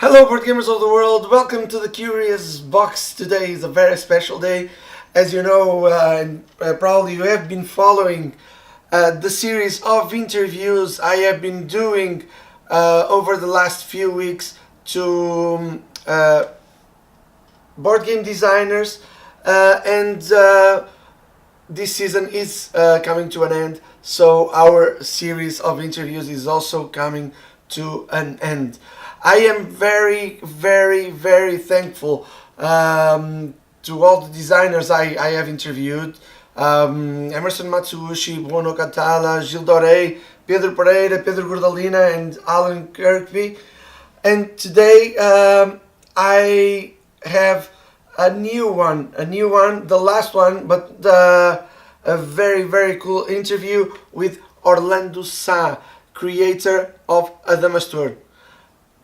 Hello, board gamers of the world. Welcome to the Curious Box. Today is a very special day. As you know, probably you have been following the series of interviews I have been doing over the last few weeks to board game designers, and this season is coming to an end. So our series of interviews is also coming to an end. I am very, very, very thankful to all the designers I have interviewed. Emerson Matsuushi, Bruno Catala, Gilles Doré, Pedro Pereira, Pedro Gordalina, and Alan Kirkby. And today I have a new one, the last one, but a very, very cool interview with Orlando Sa, creator of Adamastor.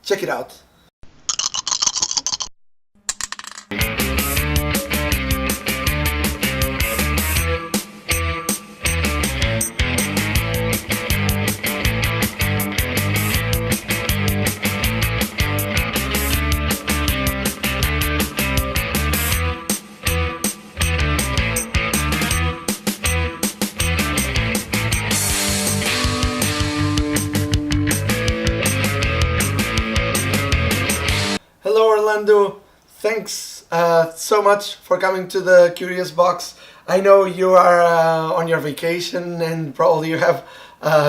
Check it out. Hello, Orlando. Thanks so much for coming to the Curious Box. I know you are on your vacation and probably you have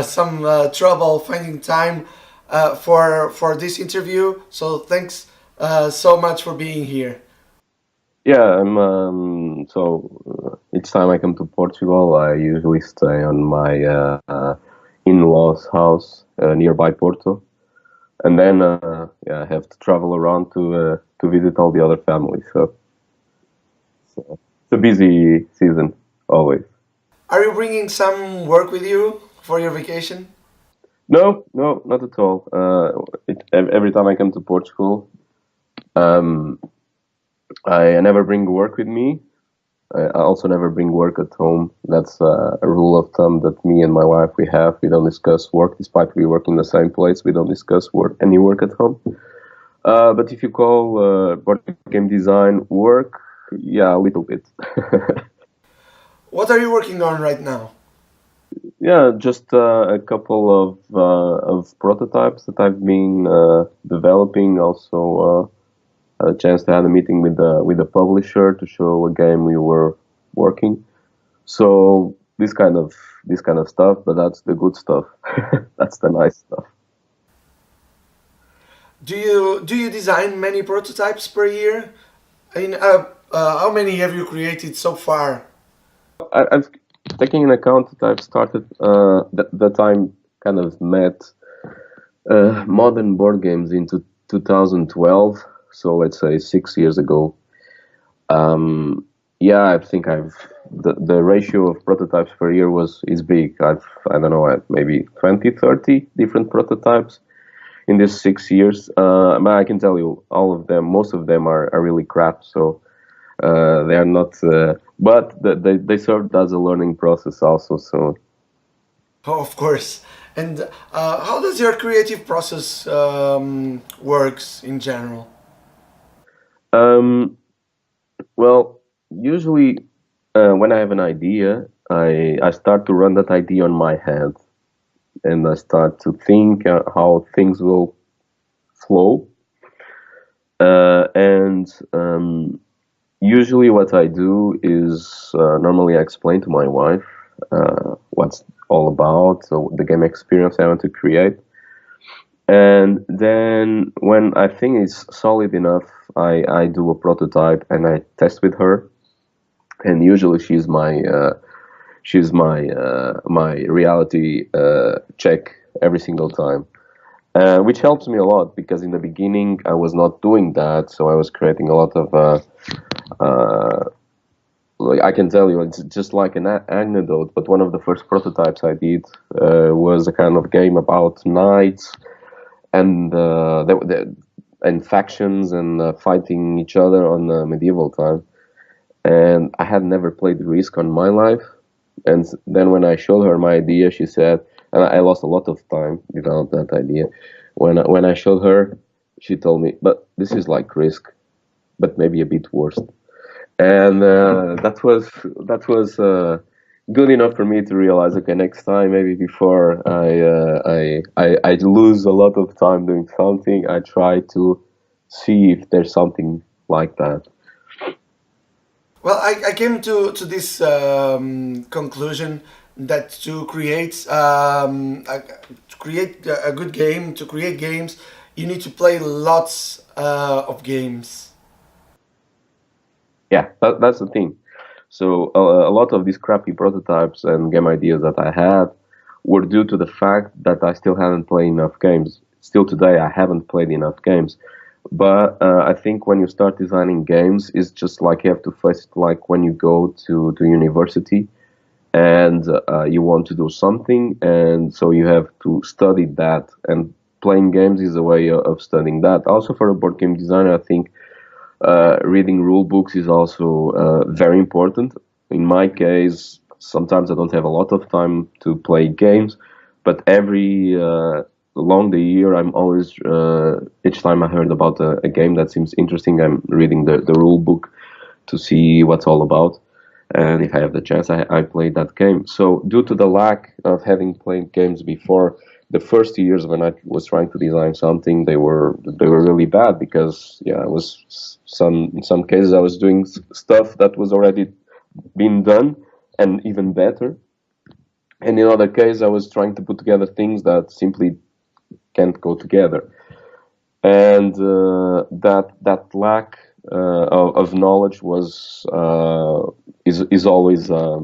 some trouble finding time for this interview. So thanks so much for being here. Yeah, each time I come to Portugal, I usually stay on my in-laws' house nearby Porto, and then I have to travel around to visit all the other families. So it's a busy season always. Are you bringing some work with you for your vacation? No, no, not at all. Every time I come to Portugal, um, I never bring work with me. I also never bring work at home. That's a rule of thumb that me and my wife we have. We don't discuss work, despite we work in the same place. We don't discuss any work at home. But if you call board game design work, yeah, a little bit. What are you working on right now? Yeah, just a couple of prototypes that I've been developing. Also, a chance to have a meeting with the publisher to show a game we were working. So this kind of stuff, but that's the good stuff. That's the nice stuff. Do you design many prototypes per year? I mean, how many have you created so far? I've taking in account that I've started that time kind of met modern board games into 2012. So let's say 6 years ago. Yeah, I think the ratio of prototypes per year is big. I don't know, I've maybe 20, 30 different prototypes in these 6 years. But I can tell you, most of them are really crap. So they are not, but they served as a learning process also. So Oh, of course. And how does your creative process works in general? um, well, usually when I have an idea, I start to run that idea on my head, and I start to think how things will flow. And Usually, what I do is normally I explain to my wife what's all about, so the game experience I want to create. And then when I think it's solid enough, I do a prototype and I test with her. And usually she's my reality check every single time, which helps me a lot because in the beginning I was not doing that, so I was creating a lot of uh, like I can tell you, it's just like an anecdote. But one of the first prototypes I did was a kind of game about knights and and factions and fighting each other on medieval time. And I had never played Risk on my life. And then when I showed her my idea, she said, and I lost a lot of time developing that idea. When I showed her, she told me, but this is like Risk, but maybe a bit worse. And that was good enough for me to realize, okay, next time, maybe before I lose a lot of time doing something, I try to see if there's something like that. Well, I came to this conclusion that to create a good game, to create games, you need to play lots of games. Yeah, that's the thing. So a lot of these crappy prototypes and game ideas that I had were due to the fact that I still hadn't played enough games. Still today, I haven't played enough games. But I think when you start designing games, it's just like you have to face it like when you go to university and you want to do something, and so you have to study that. And playing games is a way of studying that. Also, for a board game designer, I think reading rule books is also very important. In my case, sometimes I don't have a lot of time to play games, but every along the year, I'm always each time I heard about a game that seems interesting, I'm reading the rule book to see what's all about. And if I have the chance, I play that game. So, due to the lack of having played games before, the first years when I was trying to design something, they were really bad because yeah, I was some in some cases I was doing stuff that was already been done and even better, and in other cases I was trying to put together things that simply can't go together, and that lack of knowledge is always a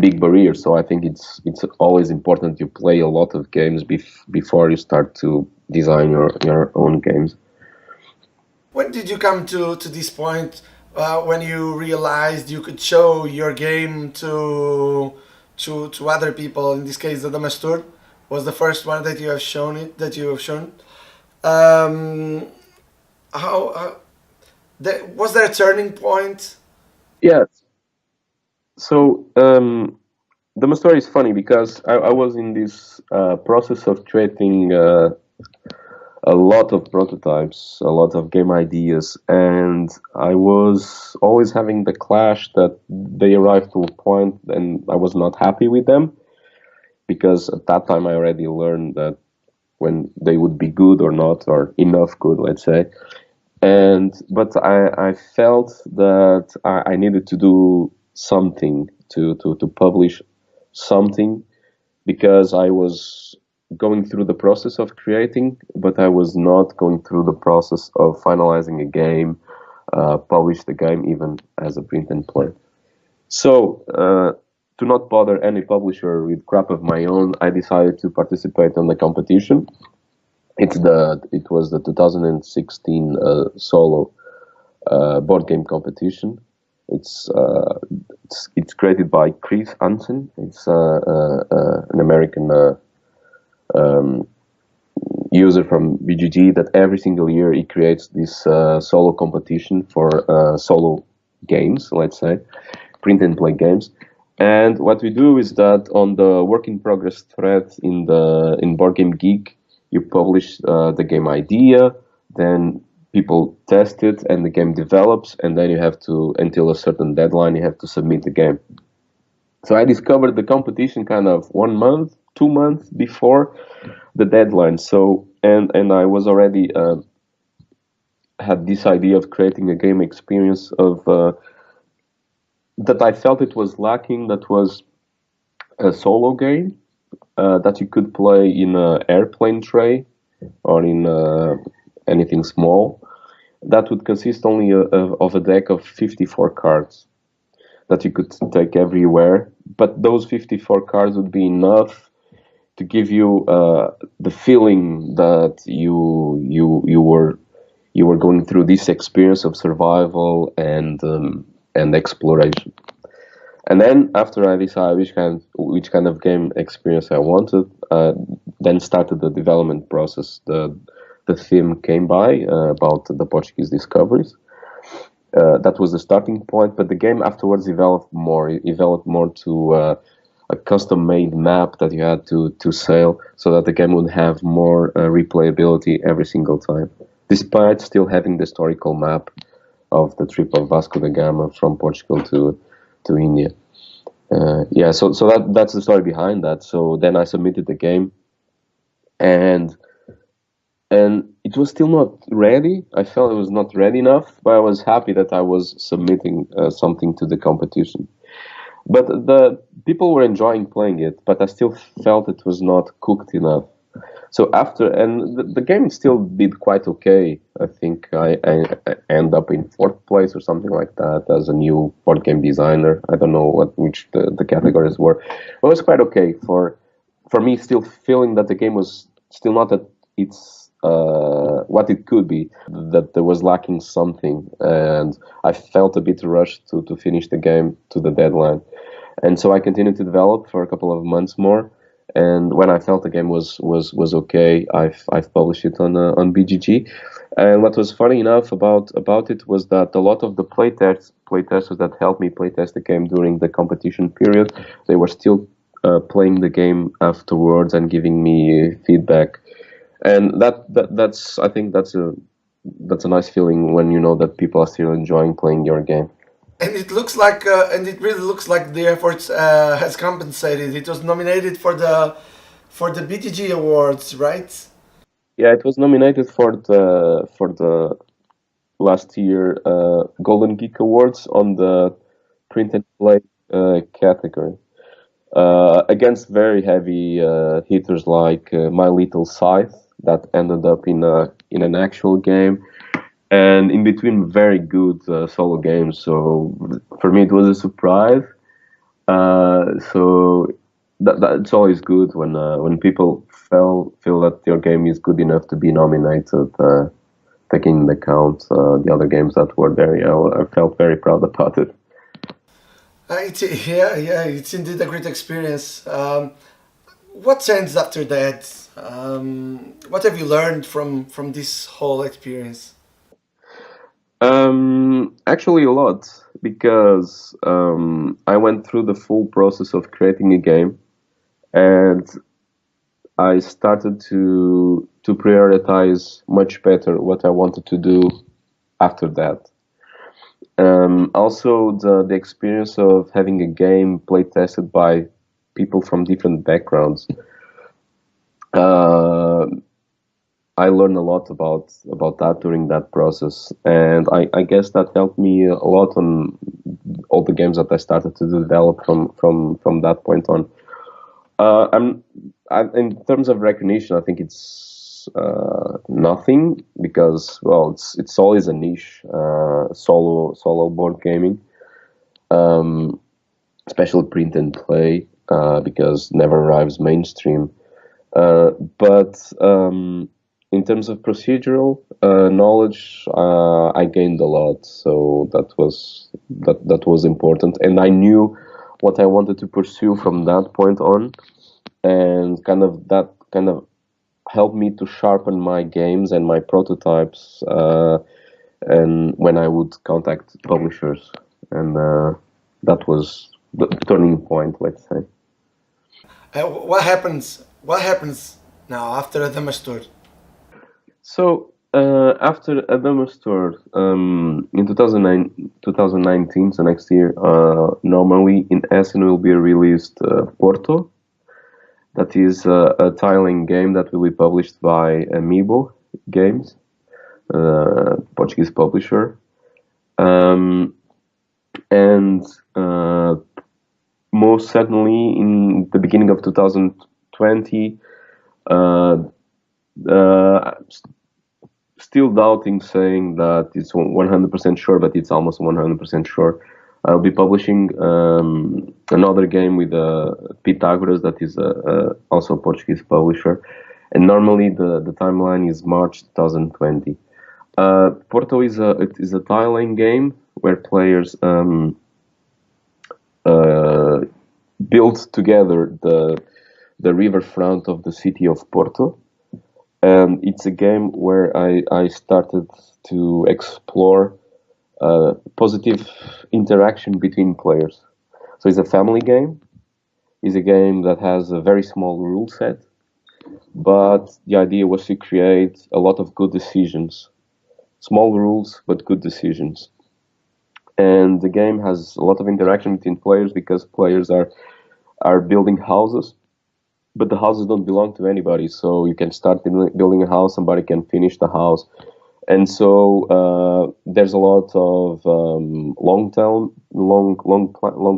big barrier. So I think it's always important you play a lot of games before you start to design your own games. When did you come to this point when you realized you could show your game to other people? In this case, the Adamastor was the first one that you have shown it that you have shown. Um, how was there a turning point? Yeah. So the story is funny because I was in this process of creating a lot of prototypes, a lot of game ideas, and I was always having the clash that they arrived to a point and I was not happy with them because at that time I already learned that when they would be good or not, or enough good, let's say. And but I felt that I needed to do something to publish something because I was going through the process of creating, but I was not going through the process of finalizing a game, publish the game even as a print and play. So, to not bother any publisher with crap of my own, I decided to participate on the competition. It was the 2016 solo board game competition. It's uh, it's created by Chris Hansen. It's an American user from BGG that every single year he creates this solo competition for solo games, let's say, print and play games. And what we do is that on the work in progress thread in Board Game Geek, you publish the game idea, then people test it, and the game develops, and then you have to, until a certain deadline, you have to submit the game. So I discovered the competition kind of 1 month, 2 months before the deadline. So and I was already had this idea of creating a game experience of that I felt it was lacking. That was a solo game that you could play in an airplane tray or in anything small. That would consist only of a deck of 54 cards that you could take everywhere. But those 54 cards would be enough to give you the feeling that you were going through this experience of survival and exploration. And then after I decided which kind of game experience I wanted, then started the development process. The theme came by about the Portuguese discoveries. That was the starting point, but the game afterwards developed more. It developed more to a custom-made map that you had to sail, so that the game would have more replayability every single time, despite still having the historical map of the trip of Vasco da Gama from Portugal to India. Yeah, so that's the story behind that. So then I submitted the game, and it was still not ready. I felt it was not ready enough, but I was happy that I was submitting something to the competition. But the people were enjoying playing it, but I still felt it was not cooked enough. So after, and the game still did quite okay. I think I end up in fourth place or something like that as a new board game designer. I don't know which the categories were. But it was quite okay for me. Still feeling that the game was still not at its what it could be. That there was lacking something, and I felt a bit rushed to finish the game to the deadline. And so I continued to develop for a couple of months more. And when I felt the game was okay, I've published it on BGG. And what was funny enough about it was that a lot of the playtesters that helped me playtest the game during the competition period, they were still playing the game afterwards and giving me feedback. And that's I think that's a nice feeling when you know that people are still enjoying playing your game. And it looks like, and it really looks like the efforts has compensated. It was nominated for the BTG Awards, right? Yeah, it was nominated for the last year Golden Geek Awards on the print and play category, against very heavy hitters like My Little Scythe that ended up in an actual game, and in between very good solo games. So for me, it was a surprise. So that's always good when people feel that your game is good enough to be nominated, taking into account the other games that were there. Yeah, I felt very proud about it. Yeah, it's indeed a great experience. What changed after that? What have you learned from this whole experience? Actually, a lot, because I went through the full process of creating a game, and I started to prioritize much better what I wanted to do after that. Also, the experience of having a game play tested by people from different backgrounds. Uh, I learned a lot about that during that process, and I guess that helped me a lot on all the games that I started to develop from that point on. In terms of recognition, I think it's nothing, because well, it's always a niche, solo board gaming, um, especially print and play, because never arrives mainstream. But in terms of procedural knowledge, I gained a lot, so that was important, and I knew what I wanted to pursue from that point on, and that kind of helped me to sharpen my games and my prototypes, and when I would contact publishers, and that was the turning point, let's say. What happens now after Adamastor? So after Adamastor, in 2019, so next year, normally in Essen will be released Porto. That is a tiling game that will be published by Amiibo Games, Portuguese publisher. Um, and most certainly in the beginning of 2020, uh, uh, still doubting, saying that it's 100% sure, but it's almost 100% sure. I'll be publishing another game with Pythagoras, that is also a Portuguese publisher. And normally the timeline is March 2020. Porto is a tiling game where players uh, build together the riverfront of the city of Porto, and it's a game where I started to explore positive interaction between players. So it's a family game, is a game that has a very small rule set, but the idea was to create a lot of good decisions. Small rules, but good decisions. And the game has a lot of interaction between players because players are building houses, but the houses don't belong to anybody. So you can start building a house, somebody can finish the house, and so there's a lot of long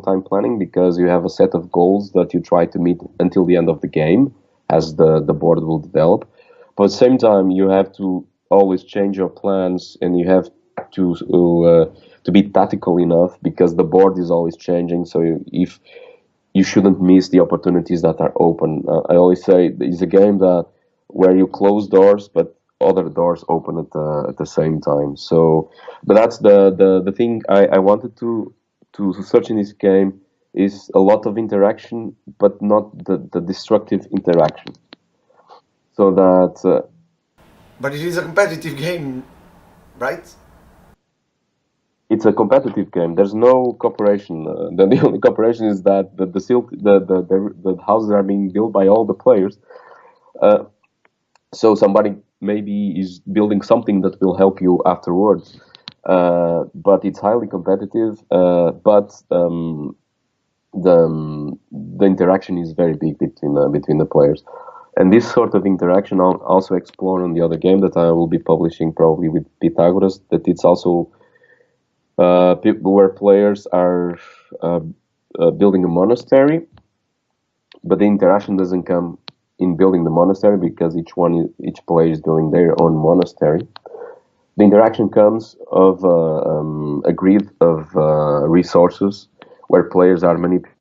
time planning because you have a set of goals that you try to meet until the end of the game, as the board will develop. But at the same time, you have to always change your plans, and you have to to be tactical enough because the board is always changing. So if you shouldn't miss the opportunities that are open. I always say it's a game that where you close doors, but other doors open at the same time. So, but that's the thing I wanted to search in this game is a lot of interaction, but not the destructive interaction. So that But it is a competitive game, right? it's a competitive game. There's no cooperation. The only cooperation is that the houses are being built by all the players. Uh, so somebody maybe is building something that will help you afterwards. But it's highly competitive. But the interaction is very big between the players. And this sort of interaction I'll also explore on the other game that I will be publishing probably with Pythagoras. That it's also people where players are uh, building a monastery, but the interaction doesn't come in building the monastery because each player is building their own monastery. The interaction comes of a grid of resources where players are manipulated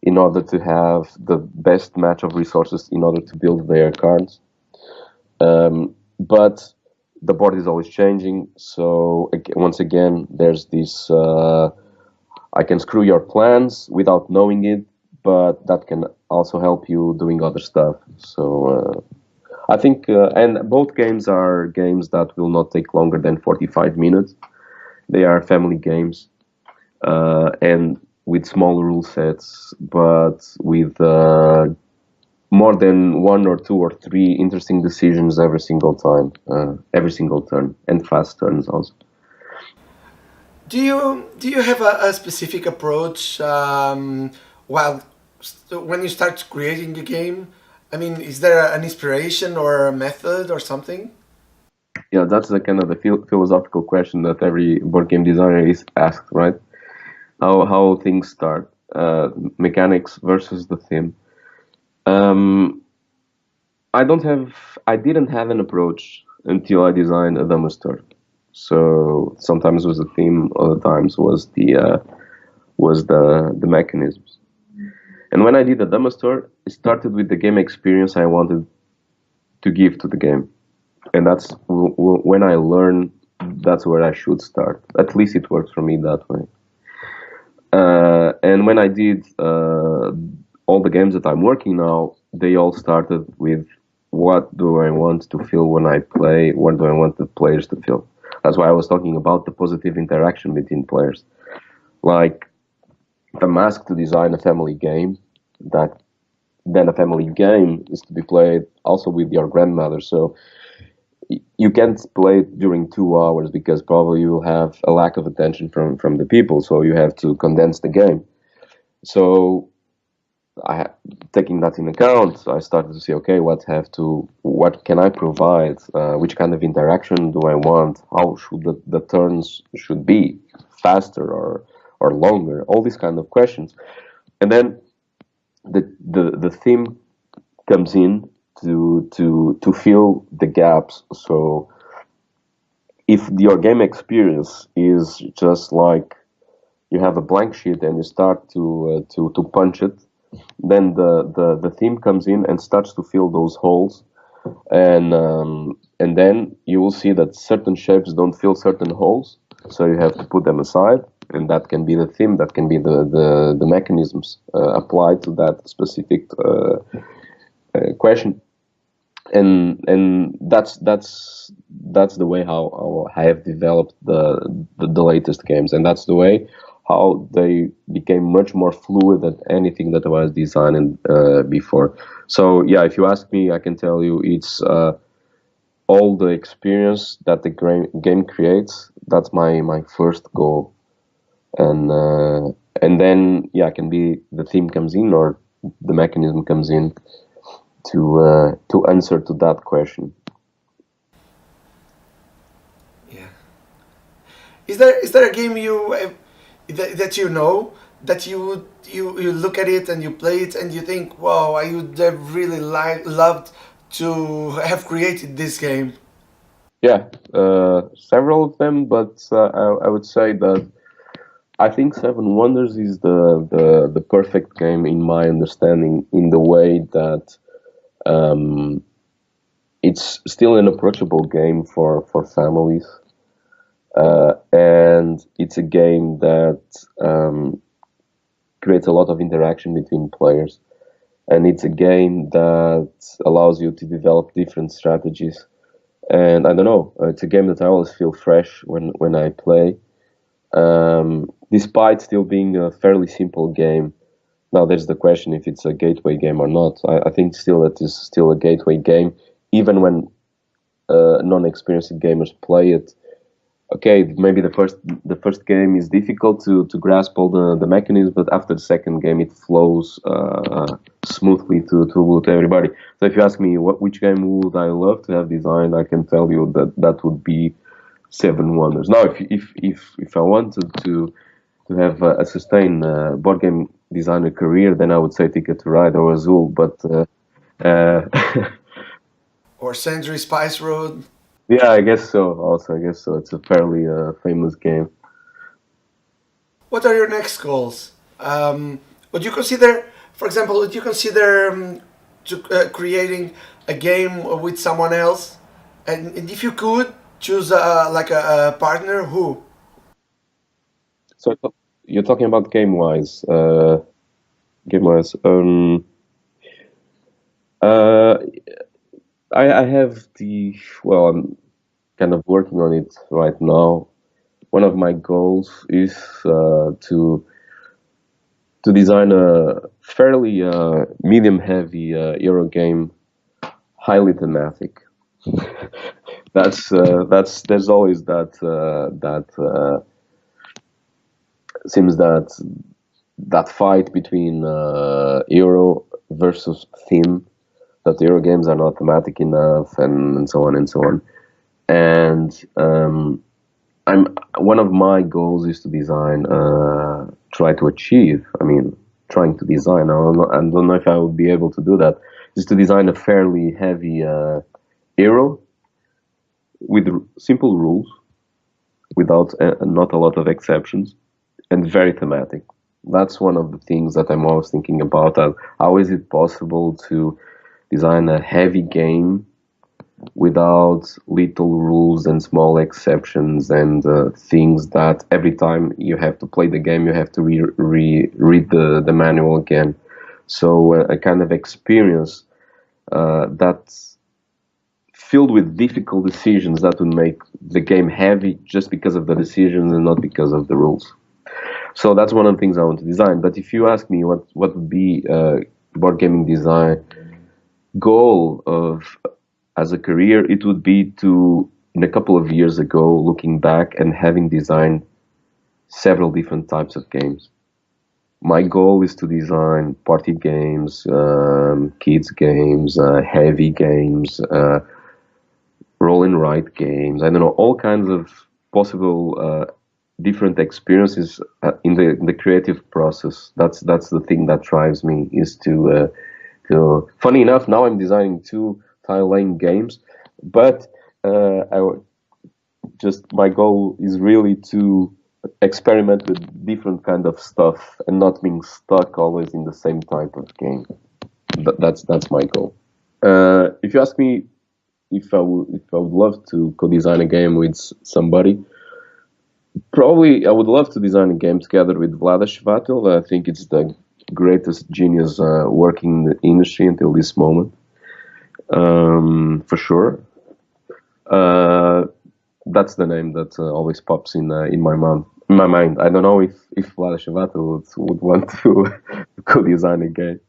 in order to have the best match of resources in order to build their cards. But the board is always changing, so once again, there's this I can screw your plans without knowing it, but that can also help you doing other stuff. So I think, and both games are games that will not take longer than 45 minutes. They are family games, and with small rule sets, but with more than one or two or three interesting decisions every single time, every single turn, and fast turns also. Do you have a specific approach while when you start creating a game? I mean, is there an inspiration or a method or something? Yeah, that's the kind of the philosophical question that every board game designer is asked, right? How things start, mechanics versus the theme. Um, I didn't have an approach until I designed Adamastor. So sometimes was the theme, other times was the mechanisms. And when I did Adamastor, it started with the game experience I wanted to give to the game, and that's when I learned that's where I should start. At least it works for me that way. And when I did all the games that I'm working now, they all started with what do I want to feel when I play? What do I want the players to feel? That's why I was talking about the positive interaction between players. Like, if I'm asked to design a family game, that then a family game is to be played also with your grandmother. So you can't play it during 2 hours because probably you will have a lack of attention from the people. So you have to condense the game. So I taking that in account, I started to see, okay, what can I provide? Which kind of interaction do I want? How should the turns should be, faster or longer? All these kind of questions, and then the theme comes in to fill the gaps. So if your game experience is just like you have a blank sheet and you start to punch it, then the theme comes in and starts to fill those holes, and then you will see that certain shapes don't fill certain holes, so you have to put them aside, and that can be the theme, that can be the mechanisms applied to that specific question, and that's the way how I have developed the latest games, and that's the way how they became much more fluid than anything that I was designing before. So yeah, if you ask me, I can tell you it's all the experience that the game creates. That's my first goal, and then yeah, can be the theme comes in or the mechanism comes in to answer to that question. Yeah. Is there a game that you know that you look at it and you play it and you think, wow, I would have really loved to have created this game. Yeah, several of them, but I would say that I think Seven Wonders is the perfect game in my understanding, in the way that um, it's still an approachable game for families, and it's a game that creates a lot of interaction between players, and it's a game that allows you to develop different strategies. And I don't know, it's a game that I always feel fresh when I play, despite still being a fairly simple game. Now, there's the question if it's a gateway game or not. I think still it is still a gateway game, even when non-experienced gamers play it. Okay, maybe the first game is difficult to grasp all the mechanisms, but after the second game, it flows smoothly to everybody. So if you ask me which game would I love to have designed, I can tell you that that would be Seven Wonders. Now, if I wanted to have a sustained board game designer career, then I would say Ticket to Ride or Azul. But uh, Or Century Spice Road. yeah, I guess so. Also, I guess so. It's a fairly famous game. What are your next goals? Would you consider, for example, would you consider creating a game with someone else? And if you could choose like a partner, who? So you're talking about game-wise. Game-wise, uh, I have well, I'm kind of working on it right now. One of my goals is to design a fairly medium-heavy Euro game, highly thematic. That's there's always that seems that fight between Euro versus theme, that the Euro games are not thematic enough, and so on and so on. And I'm one of my goals is to design, try to achieve. I mean, trying to design. I don't know if I would be able to do that. Is to design a fairly heavy Euro with simple rules, without not a lot of exceptions, and very thematic. That's one of the things that I'm always thinking about. How is it possible to design a heavy game without little rules and small exceptions and things that every time you have to play the game, you have to read the manual again. So a kind of experience that's filled with difficult decisions that would make the game heavy just because of the decisions and not because of the rules. So that's one of the things I want to design. But if you ask me what would be board gaming design goal of as a career, it would be to, in a couple of years ago, looking back and having designed several different types of games. My goal is to design party games, kids games, heavy games, roll and write games. I don't know, all kinds of possible different experiences in the creative process. That's the thing that drives me, is to. Funny enough, now I'm designing two tile laying games, but just my goal is really to experiment with different kind of stuff and not being stuck always in the same type of game. That's my goal. If you ask me if I would love to co-design a game with somebody, probably I would love to design a game together with Vlada Shvatil. I think it's the greatest genius working in the industry until this moment, for sure. Uh, that's the name that always pops in my In my mind, I don't know if Vlada Shivata would want to co-design a game.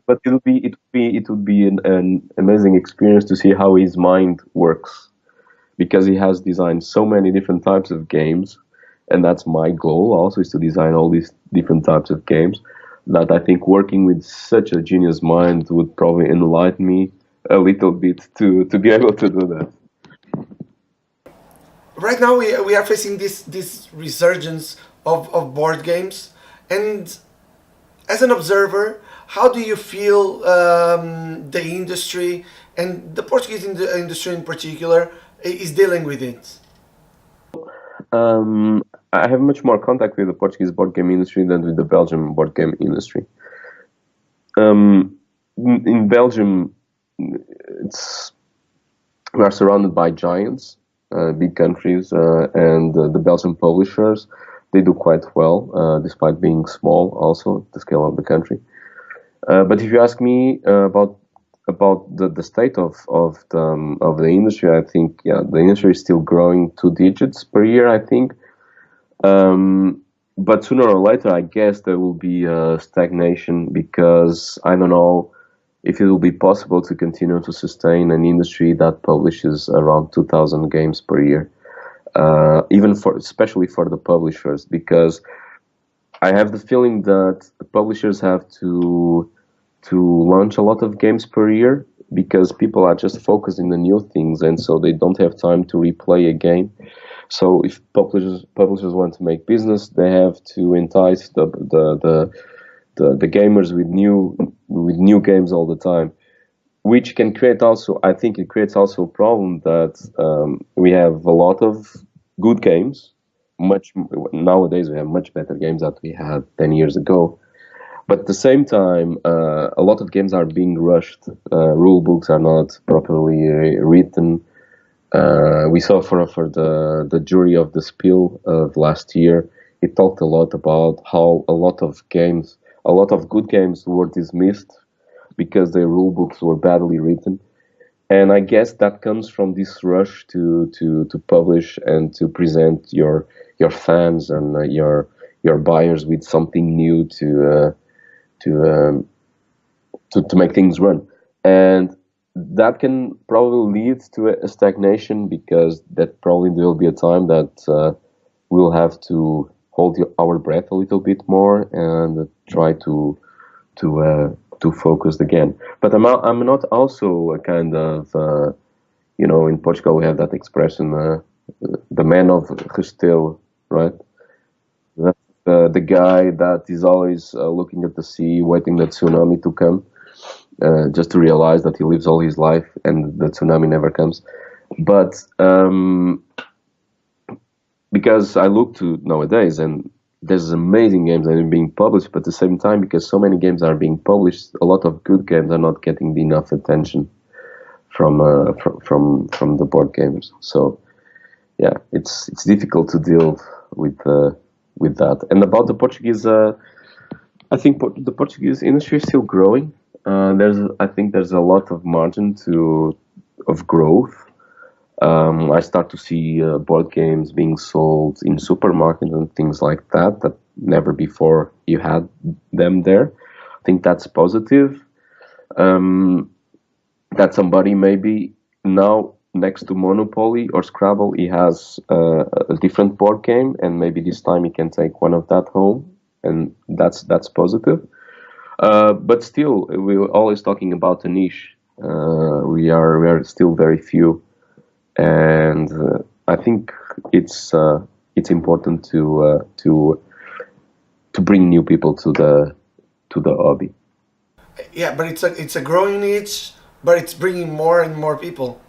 But it would be an amazing experience to see how his mind works because he has designed so many different types of games, and that's my goal also is to design all these different types of games. That I think working with such a genius mind would probably enlighten me a little bit to be able to do that. Right now we are facing this resurgence of board games, and as an observer, how do you feel the industry and the Portuguese industry in particular is dealing with it? Um, I have much more contact with the Portuguese board game industry than with the Belgian board game industry. In Belgium, it's we are surrounded by giants, big countries, and the Belgian publishers. They do quite well, despite being small. Also, the scale of the country. But if you ask me about the state of the industry, I think yeah, the industry is still growing 2 digits per year. I think, but sooner or later, I guess there will be a stagnation because I don't know if it will be possible to continue to sustain an industry that publishes around 2,000 games per year. Even for especially for the publishers, because I have the feeling that the publishers have to launch a lot of games per year because people are just focused in the new things, and so they don't have time to replay a game. So if publishers want to make business, they have to entice the gamers with new games all the time, which can create also. I think it creates also a problem that we have a lot of good games. Much nowadays we have much better games that we had 10 years ago. But at the same time, a lot of games are being rushed. Rule books are not properly written. We saw for the jury of the spill of last year, it talked a lot about how a lot of good games were dismissed because their rule books were badly written. And I guess that comes from this rush to publish and to present your fans and your buyers with something new to to make things run. And that can probably lead to a stagnation because that probably there will be a time that we'll have to hold our breath a little bit more and try to focus again. But I'm not also a kind of in Portugal we have that expression, the man of Restelo, right? That's the guy that is always looking at the sea, waiting the tsunami to come, just to realize that he lives all his life and the tsunami never comes. But because I look to nowadays and there's amazing games that are being published, but at the same time, because so many games are being published, a lot of good games are not getting enough attention from the board gamers. So yeah, it's difficult to deal with that. And about the Portuguese, I think the Portuguese industry is still growing. I think there's a lot of margin to of growth. I start to see board games being sold in supermarkets and things like that never before you had them there. I think that's positive. Um, that somebody maybe now next to Monopoly or Scrabble, he has a different board game, and maybe this time he can take one of that home, and that's positive. But still, we're always talking about a niche. We are still very few, and I think it's important to bring new people to the hobby. Yeah, but it's a growing niche, but it's bringing more and more people.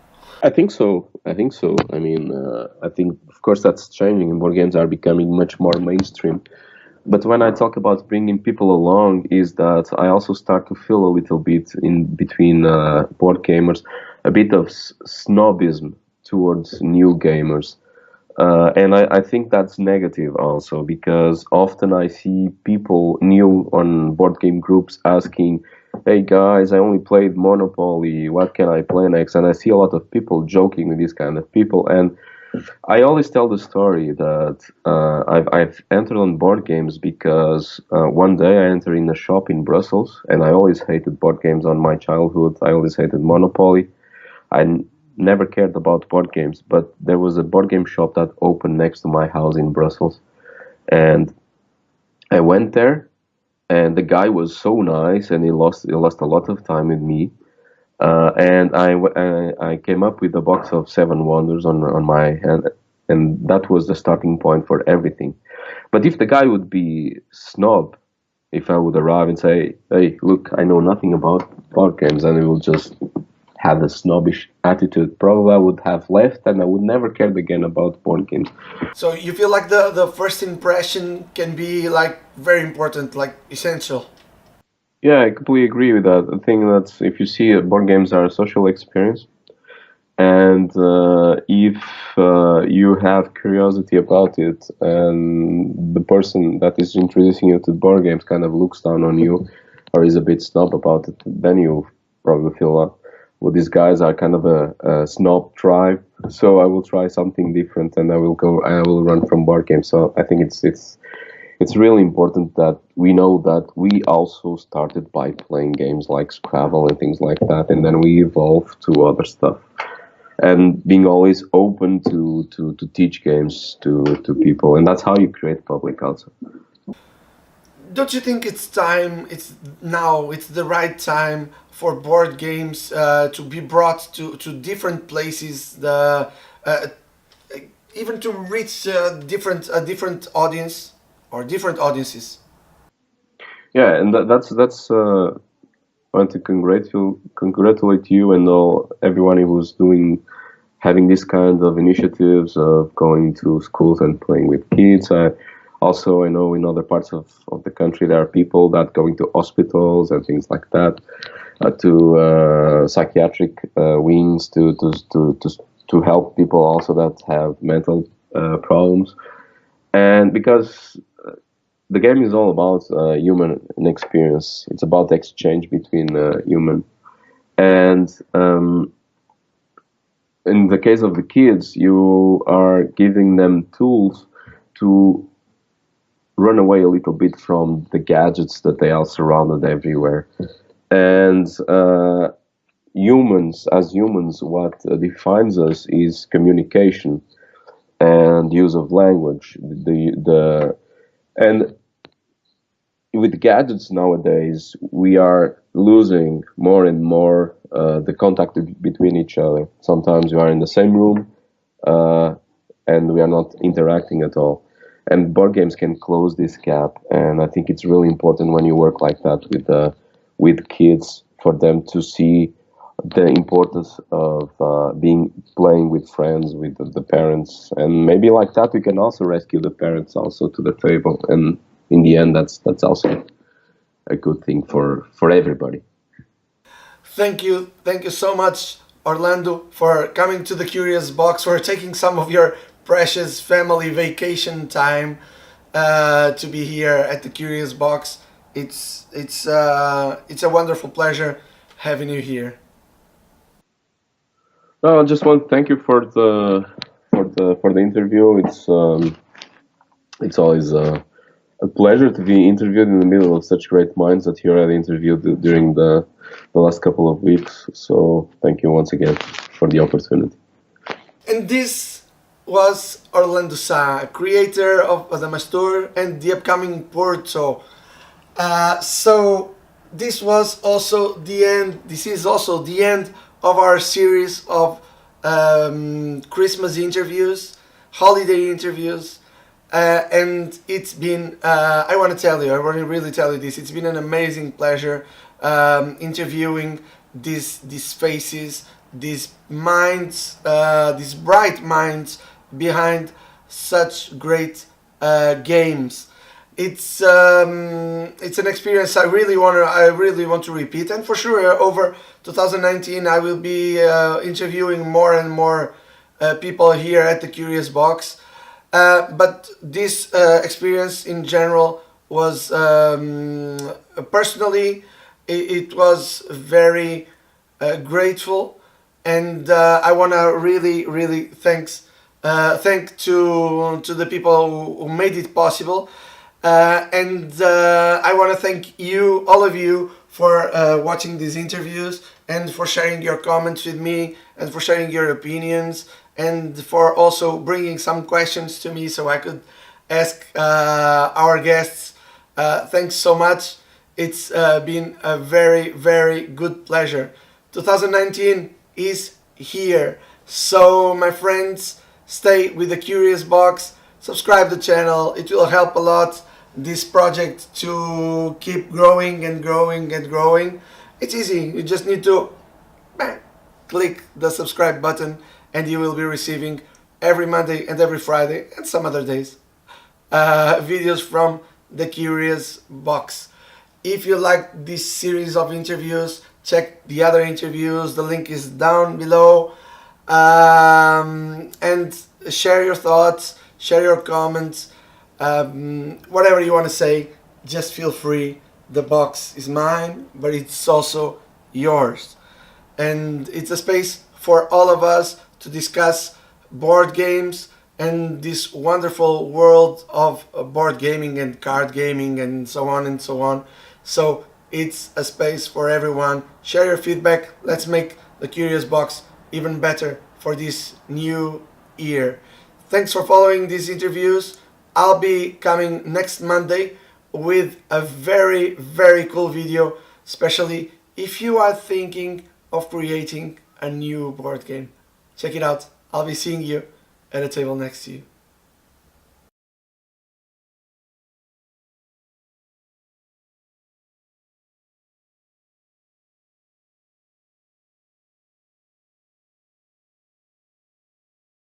I think so. I think so. I mean, I think of course that's changing, and board games are becoming much more mainstream. But when I talk about bringing people along, is that I also start to feel a little bit in between board gamers, a bit of snobism towards new gamers. And I think that's negative also because often I see people new on board game groups asking, "Hey guys, I only played Monopoly. What can I play next?" And I see a lot of people joking with these kind of people, and I always tell the story that I've entered on board games because one day I entered in a shop in Brussels, and I always hated board games on my childhood. I always hated Monopoly. Never cared about board games, but there was a board game shop that opened next to my house in Brussels, and I went there, and the guy was so nice, and he lost a lot of time with me. And I came up with a box of Seven Wonders on my hand, and that was the starting point for everything. But if the guy would be snob, if I would arrive and say, "Hey, look, I know nothing about board games," and he will just have a snobbish attitude, probably I would have left, and I would never cared again about board games. So you feel like the first impression can be like very important, like essential. Yeah, I completely agree with that. I think that if you see board games are a social experience, and if you have curiosity about it, and the person that is introducing you to board games kind of looks down on you or is a bit snob about it, then you probably feel, well, these guys are kind of a snob tribe, so I will try something different, and I will run from board games. So I think it's really important that we know that we also started by playing games like Scrabble and things like that, and then we evolved to other stuff. And being always open to teach games to people, and that's how you create public also. Don't you think it's time? It's now. It's the right time for board games to be brought to different places. Uh, Even to reach different a different audience or different audiences. Yeah, and that's I want to congratulate you and all everyone who's doing having this kind of initiatives of going to schools and playing with kids. I know in other parts of the country there are people that going to hospitals and things like that, to psychiatric wings to help people also that have mental problems. And because the game is all about human experience, it's about exchange between human. And in the case of the kids, you are giving them tools to run away a little bit from the gadgets that they are surrounded everywhere. And as humans, what defines us is communication and use of language. The and with gadgets nowadays, we are losing more and more the contact between each other. Sometimes we are in the same room, uh, and we are not interacting at all. And board games can close this gap, and I think it's really important when you work like that with kids for them to see the importance of being playing with friends, with the parents, and maybe like that we can also rescue the parents also to the table. And in the end, that's also a good thing for everybody. Thank you so much, Orlando, for coming to the Curious Box, for taking some of your precious family vacation time to be here at the Curious Box. It's a wonderful pleasure having you here. No, I just want to thank you for the interview. It's always a pleasure to be interviewed in the middle of such great minds that you already interviewed during the last couple of weeks. So thank you once again for the opportunity. And this was Orlando Sa, creator of Adamastor and the upcoming Porto. So this was also the end. This is also the end of our series of Christmas interviews, holiday interviews, and it's been. I want to tell you. I want to really tell you this. It's been an amazing pleasure interviewing these faces, these minds, these bright minds behind such great games. It's an experience I really want to repeat, and for sure over 2019 I will be interviewing more and more people here at the Curious Box. But this experience in general was personally it was very grateful, and I want to really thanks Thank to the people who made it possible. And I want to thank you, all of you, for watching these interviews and for sharing your comments with me and for sharing your opinions and for also bringing some questions to me so I could ask our guests. Thanks so much. It's been a very, very good pleasure. 2019 is here. So, my friends, stay with the Curious Box, subscribe the channel, it will help a lot this project to keep growing and growing and growing. It's easy, you just need to click the subscribe button and you will be receiving every Monday and every Friday and some other days videos from the Curious Box. If you like this series of interviews, check the other interviews. The link is down below. And share your thoughts, share your comments, whatever you want to say. Just feel free. The box is mine, but it's also yours. And it's a space for all of us to discuss board games and this wonderful world of board gaming and card gaming and so on and so on. So it's a space for everyone. Share your feedback. Let's make the Curious Box even better for this new year. Thanks for following these interviews. I'll be coming next Monday with a very, very cool video, especially if you are thinking of creating a new board game. Check it out. I'll be seeing you at a table next to you.